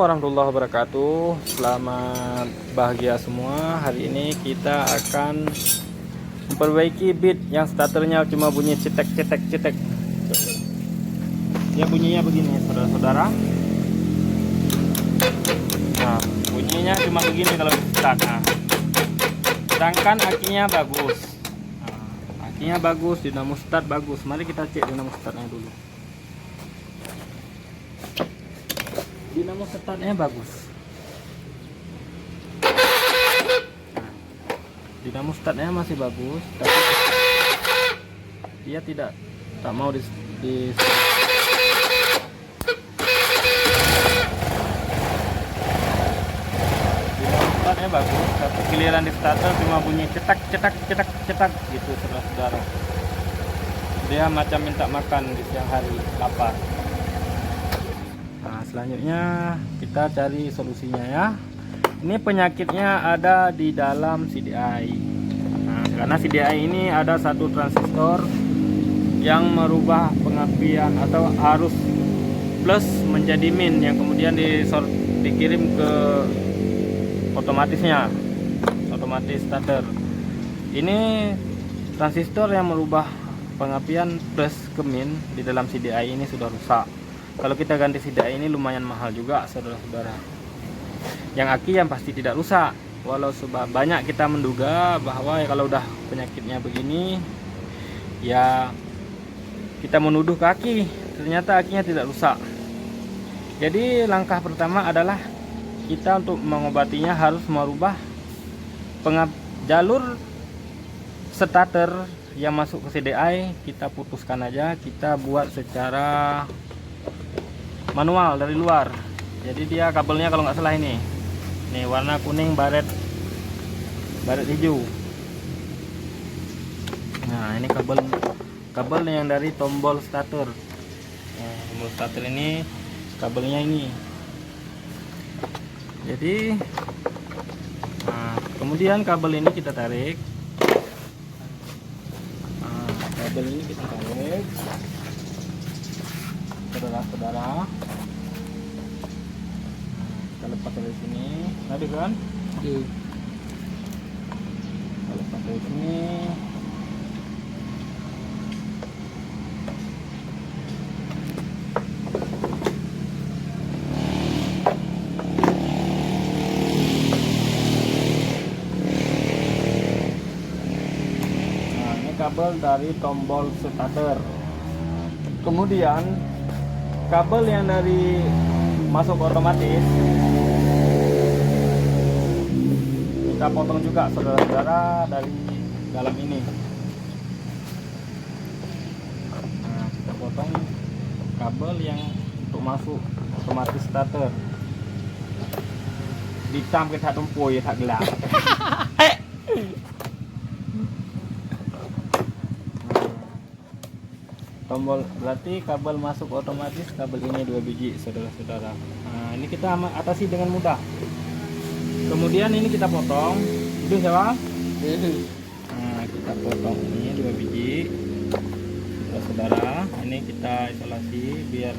warahmatullahi wabarakatuh. Selamat bahagia semua. Hari ini kita akan memperbaiki bit yang starternya cuma bunyi cetek. Ya bunyinya begini, saudara-saudara. Nah, bunyinya cuma begini kalau di start. Nah, sedangkan akinya bagus. Nah, akinya bagus, dinamo start bagus. Mari kita cek dinamo startnya dulu. Dinamo startnya bagus. Nah, dinamo startnya masih bagus, tapi dia tak mau di dinamo startnya bagus, tapi giliran di starter cuma bunyi cetak gitu, saudara-saudara. Dia macam minta makan di siang hari, lapar. Nah, selanjutnya kita cari solusinya ya. Ini penyakitnya ada di dalam CDI. Nah, karena CDI ini ada satu transistor yang merubah pengapian atau arus plus menjadi min, yang kemudian dikirim ke otomatis starter. Ini transistor yang merubah pengapian plus ke min di dalam CDI ini sudah rusak. Kalau kita ganti CDI ini lumayan mahal juga, saudara-saudara. Yang aki yang pasti tidak rusak. Walau banyak kita menduga bahwa ya kalau udah penyakitnya begini, ya kita menuduh ke aki. Ternyata akinya tidak rusak. Jadi langkah pertama adalah kita untuk mengobatinya harus merubah jalur starter yang masuk ke CDI. Kita putuskan aja, kita buat secara manual dari luar. Jadi dia kabelnya kalau nggak salah ini warna kuning baret hijau. Nah, ini kabel yang dari tombol starter. Nah, tombol starter ini kabelnya ini. Jadi kemudian kabel ini kita tarik. Kabel ini kita tarik, saudara-saudara. Kita lepas dari sini, tadi kan? Kita lepas dari sini. Nah, ini kabel dari tombol starter. Kemudian kabel yang dari masuk otomatis kita potong juga, saudara-saudara, dari dalam ini. Nah, kita potong kabel yang untuk masuk otomatis starter. Ditam kita tumpu ya tak gelap. Tombol berarti kabel masuk otomatis, kabel ini 2 biji, saudara-saudara. Nah, ini kita atasi dengan mudah. Kemudian ini kita potong, itu ya Bang? Nah, kita potong ini 2 biji, saudara-saudara. Ini kita isolasi biar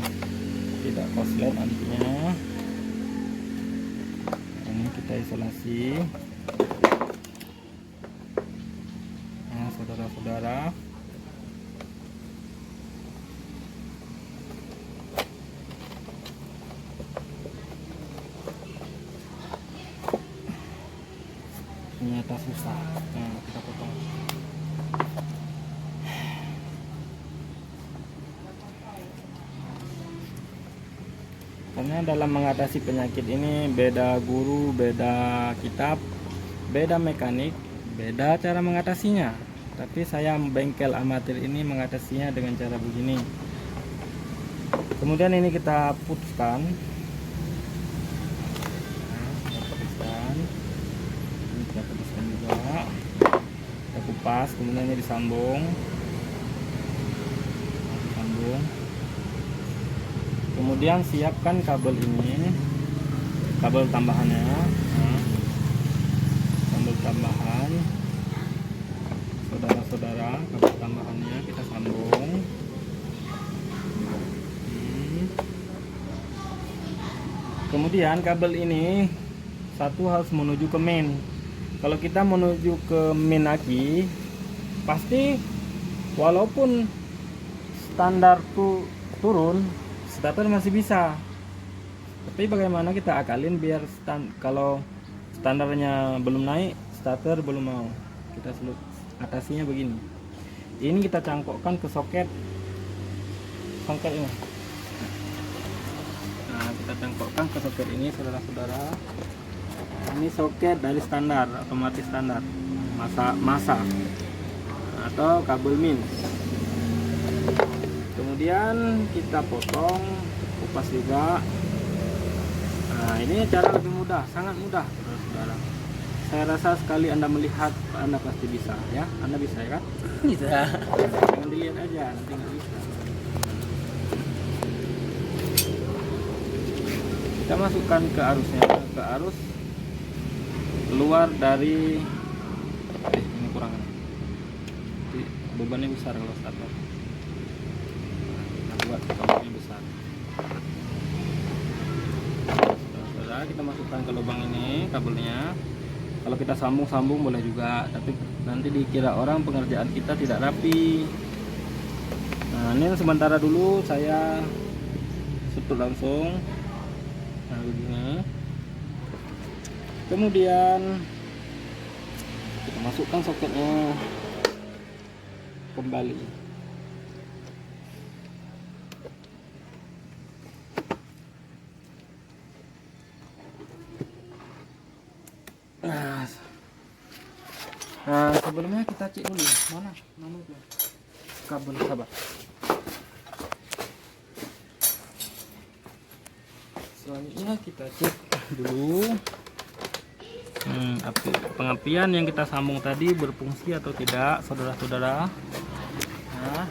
tidak korslet nantinya. Ini kita isolasi. Nah, saudara-saudara. Ternyata susah. Nah, kita potong. Karena dalam mengatasi penyakit ini beda guru, beda kitab, beda mekanik, beda cara mengatasinya. Tapi saya bengkel amatir ini mengatasinya dengan cara begini. Kemudian ini kita putuskan. Kita putuskan juga, kita kupas, kemudian ini disambung. Kemudian siapkan kabel ini, kabel tambahannya. Nah, kabel tambahan, saudara-saudara, kabel tambahannya kita sambung. Kemudian Kemudian kabel ini satu harus menuju ke main. Kalau kita menuju ke main aki, pasti walaupun standar turun, starter masih bisa. Tapi bagaimana kita akalin biar kalau standarnya belum naik, starter belum mau. Kita atasinya begini. Ini kita cangkokkan ke soket ini. Nah, kita cangkokkan ke soket ini, saudara-saudara. Ini soket dari standar, otomatis standar, masa atau kabel min. Kemudian kita potong, kupas juga. Nah, ini cara lebih mudah, sangat mudah, saudara-saudara. Saya rasa sekali Anda melihat, Anda pasti bisa, ya. Anda bisa, ya kan? Bisa. Jangan dilihat aja, nanti nggak bisa. Kita masukkan ke arusnya, ke arus keluar dari ini kurang. Jadi, bebannya besar kalau starter. Kita buat bebannya besar. Saudara, kita masukkan ke lubang ini kabelnya. Kalau kita sambung boleh juga, tapi nanti dikira orang pengerjaan kita tidak rapi. Nah, ini sementara dulu saya tutup langsung. Nah, begini. Kemudian kita masukkan soketnya kembali. Nah, sebelumnya kita cek dulu mana itu kabel, sabar. Selanjutnya kita cek dulu pengapian yang kita sambung tadi berfungsi atau tidak, saudara-saudara. Nah,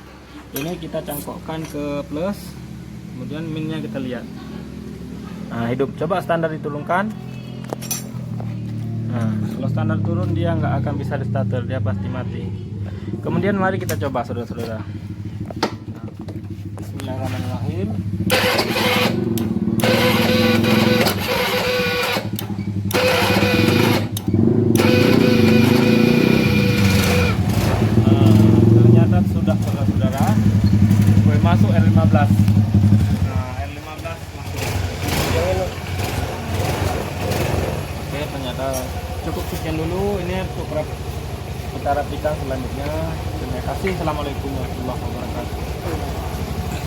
ini kita cangkokkan ke plus, kemudian minnya kita lihat. Nah, hidup. Coba standar diturunkan. Nah, kalau standar turun dia nggak akan bisa di starter, dia pasti mati. Kemudian mari kita coba, saudara-saudara. Nah, bismillahirrahmanirrahim. Ternyata sudah, saudara-saudara. Gue masuk R15. Nah, R15 masuk. Oke, ternyata cukup sekian dulu. Ini untuk kita rapikan selanjutnya. Terima kasih. Assalamualaikum warahmatullahi wabarakatuh.